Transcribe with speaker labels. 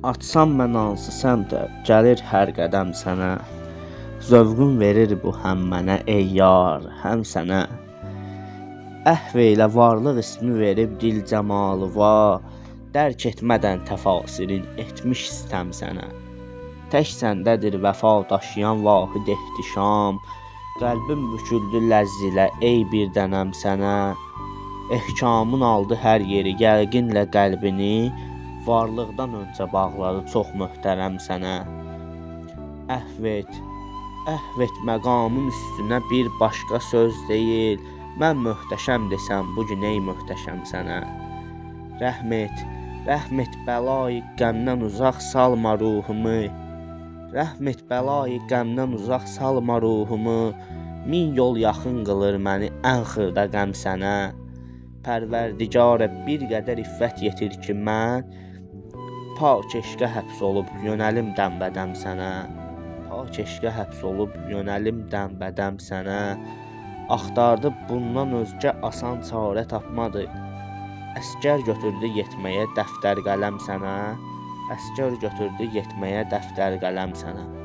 Speaker 1: Açsam mən hansı səmtə, gəlir hər qədəm sənə. Zövqün verir bu həm mənə ey yar, həm sənə. Əhv eylə varlıq ismi verib dil cəmalıva, dərk etmədən təfasirin etmiş istəm sənə. Tək səndədir vəfa daşıyan vahid ehtişam, qəlbim büküldü ləzzilə ey bir dənəm sənə. Ehkamın aldı hər yeri yəqinlə qəlbini, varlıqdan öncə bağladı çox möhtərəm sənə. Əhv et məqamın üstünə bir başqa söz deyil, mən möhtəşəm desəm bu gün ey möhtəşəm sənə. Rəhm et bəlayı qəmdən uzaq salma ruhumu, rəhm et bəlayı qəmdən uzaq salma ruhumu, min yol yaxın qılır məni ən xırda qəm sənə. Pərvərdigara bir qədər iffət yetir ki mən, pak eşqə həbs olub yönəlim dəmbədəm sənə. Pak eşqə həbs olub yönəlim dəmbədəm sənə. Axtardı bundan özgə asan çarə tapmadı. Əsgər götürdü yetməyə dəftər qələm sənə. Əsgər götürdü yetməyə dəftər qələm sənə.